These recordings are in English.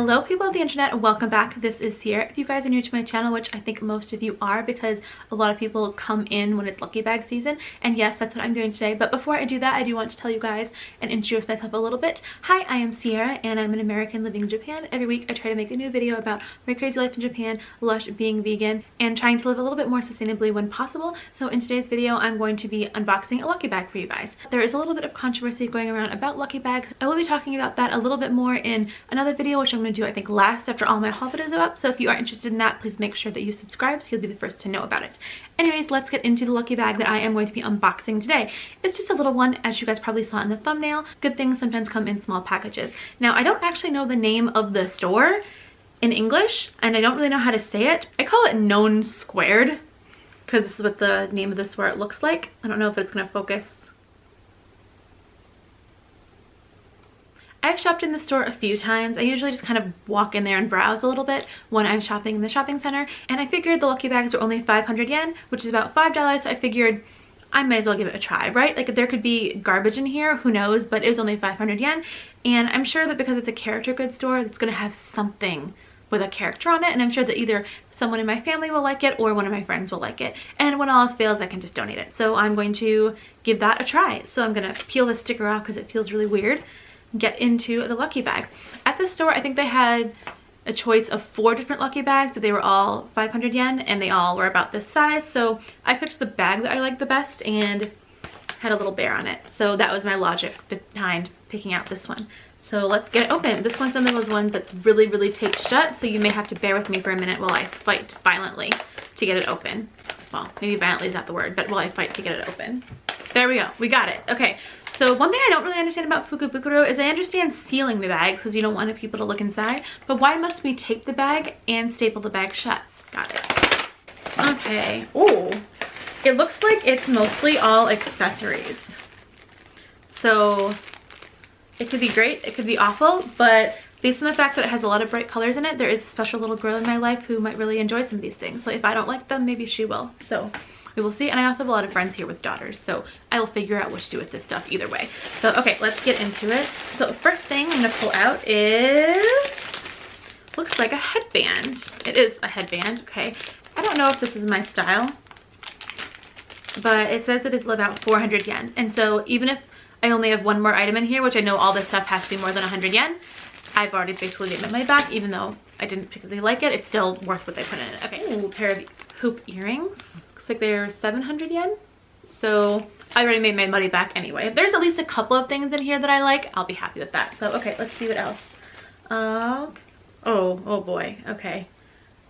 Hello people of the internet, welcome back. This is Sierra. If you guys are new to my channel, which I think most of you are because a lot of people come in when it's lucky bag season, and yes, that's what I'm doing today. But before I do that, I do want to tell you guys and introduce myself a little bit. Hi, I am Sierra and I'm an American living in Japan. Every week I try to make a new video about my crazy life in Japan, lush, being vegan, and trying to live a little bit more sustainably when possible. So in today's video, I'm going to be unboxing a lucky bag for you guys. There is a little bit of controversy going around about lucky bags. I will be talking about that a little bit more in another video, which I'm going to do I think last after all my haul videos are up. So if you are interested in that, please make sure that you subscribe so you'll be the first to know about it. Anyways, let's get into the lucky bag that I am going to be unboxing today. It's just a little one, as you guys probably saw in the thumbnail. Good things sometimes come in small packages. Now, I don't actually know the name of the store in English, and I don't really know how to say it. I call it Non2 because this is what the name of the store it looks like. I don't know if it's going to focus. I've shopped in the store a few times. I usually just kind of walk in there and browse a little bit when I'm shopping in the shopping center, and I figured the lucky bags were only 500 yen, which is about $5, so I figured I might as well give it a try, right? Like, if there could be garbage in here, who knows, but it was only 500 yen, and I'm sure that because it's a character goods store, it's gonna have something with a character on it, and I'm sure that either someone in my family will like it or one of my friends will like it, and when all else fails, I can just donate it. So I'm going to give that a try. So I'm gonna peel the sticker off because it feels really weird. Get into the lucky bag. At the store, I think they had a choice of 4 different lucky bags. They were all 500 yen and they all were about this size. So I picked the bag that I liked the best and had a little bear on it. So that was my logic behind picking out this one. So let's get it open. This one's one of those ones that's really taped shut, so you may have to bear with me for a minute while I fight violently to get it open. Well, maybe violently is not the word, but while I fight to get it open. There we go, we got it. Okay, so one thing I don't really understand about Fukubukuro is I understand sealing the bag because you don't want people to look inside, but why must we tape the bag and staple the bag shut? Got it. Okay, oh, it looks like it's mostly all accessories. So it could be great, it could be awful, but based on the fact that it has a lot of bright colors in it, there is a special little girl in my life who might really enjoy some of these things. So if I don't like them, maybe she will. So we will see. And I also have a lot of friends here with daughters, so I will figure out what to do with this stuff either way. So okay, let's get into it. So first thing I'm gonna pull out is, looks like a headband. It is a headband, okay. I don't know if this is my style, but it says it is about 400 yen. And so even if I only have one more item in here, which I know all this stuff has to be more than 100 yen, I've already basically made my money back. Even though I didn't particularly like it, it's still worth what they put in it. Okay, ooh, pair of hoop earrings. Looks like they're 700 yen. So I already made my money back anyway. If there's at least a couple of things in here that I like, I'll be happy with that. So okay, let's see what else. Oh boy, okay.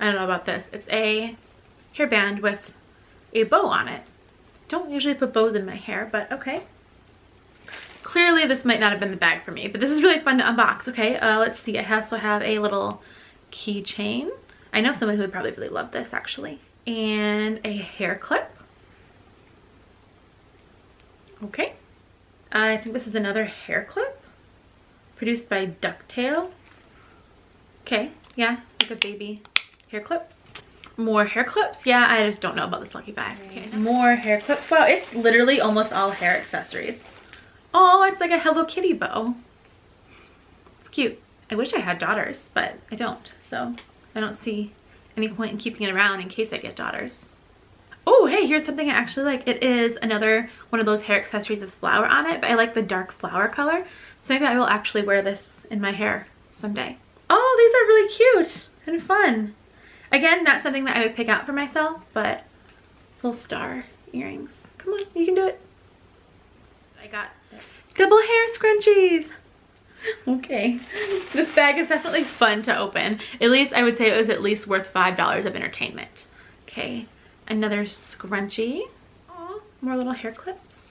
I don't know about this. It's a hairband with a bow on it. Don't usually put bows in my hair, but okay. Clearly this might not have been the bag for me, but this is really fun to unbox. Okay, let's see. I also have a little keychain. I know someone who would probably really love this actually. And a hair clip. Okay. I think this is another hair clip produced by Ducktail. Okay, yeah, like a baby hair clip. More hair clips. Yeah, I just don't know about this lucky bag. Okay, more hair clips. Wow, it's literally almost all hair accessories. Oh, it's like a Hello Kitty bow. It's cute. I wish I had daughters, but I don't. So I don't see any point in keeping it around in case I get daughters. Oh, hey, here's something I actually like. It is another one of those hair accessories with flower on it, but I like the dark flower color. So maybe I will actually wear this in my hair someday. Oh, these are really cute and fun. Again, not something that I would pick out for myself, but little star earrings. Come on, you can do it. I got double hair scrunchies. Okay, this bag is definitely fun to open. At least I would say it was at least worth $5 of entertainment. Okay, another scrunchie. Aw, more little hair clips.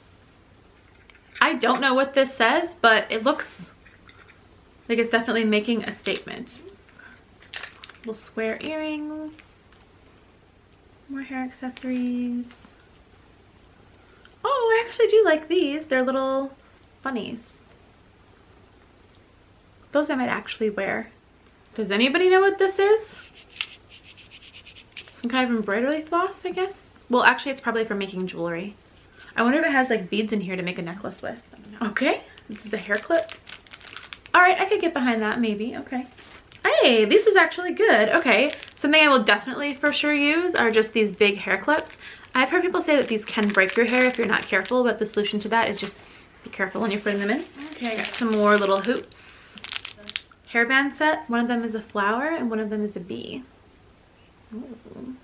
I don't know what this says, but it looks like it's definitely making a statement. Little square earrings. More hair accessories. Oh, I actually do like these. They're little bunnies. Those I might actually wear. Does anybody know what this is? Some kind of embroidery floss, I guess? Well, actually, it's probably for making jewelry. I wonder if it has like beads in here to make a necklace with. I don't know. Okay, this is a hair clip. All right, I could get behind that maybe. Okay. Hey, this is actually good. Okay, something I will definitely for sure use are just these big hair clips. I've heard people say that these can break your hair if you're not careful, but the solution to that is just be careful when you're putting them in. Okay, I got some more little hoops. Hairband set. One of them is a flower and one of them is a bee. Ooh.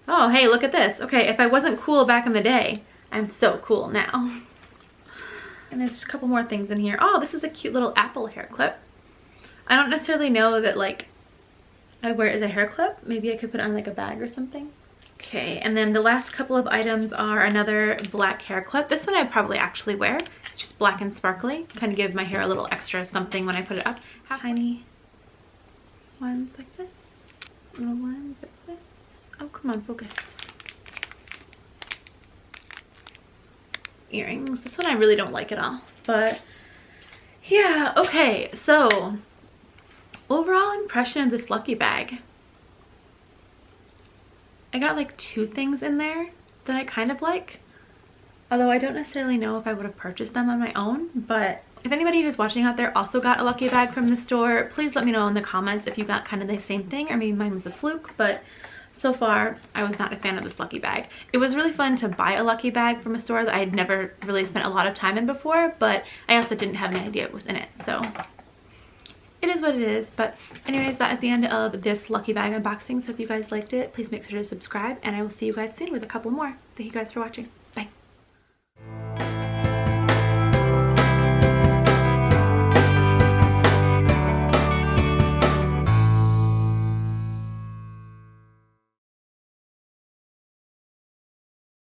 Oh, hey, look at this. Okay, if I wasn't cool back in the day, I'm so cool now. And there's a couple more things in here. Oh, this is a cute little apple hair clip. I don't necessarily know that like I wear it as a hair clip. Maybe I could put it on like a bag or something. Okay, and then the last couple of items are another black hair clip. This one I probably actually wear. It's just black and sparkly. Kind of give my hair a little extra something when I put it up. Tiny ones like this. Little ones like this. Oh, come on, focus. Earrings. This one I really don't like at all. But yeah, okay. So overall impression of this lucky bag. I got like 2 things in there that I kind of like. Although I don't necessarily know if I would have purchased them on my own. But if anybody who's watching out there also got a lucky bag from the store, please let me know in the comments if you got kind of the same thing or maybe mine was a fluke. But so far, I was not a fan of this lucky bag. It was really fun to buy a lucky bag from a store that I had never really spent a lot of time in before, but I also didn't have any idea what was in it. So it is what it is. But anyways, that is the end of this lucky bag unboxing. So if you guys liked it, please make sure to subscribe and I will see you guys soon with a couple more. Thank you guys for watching.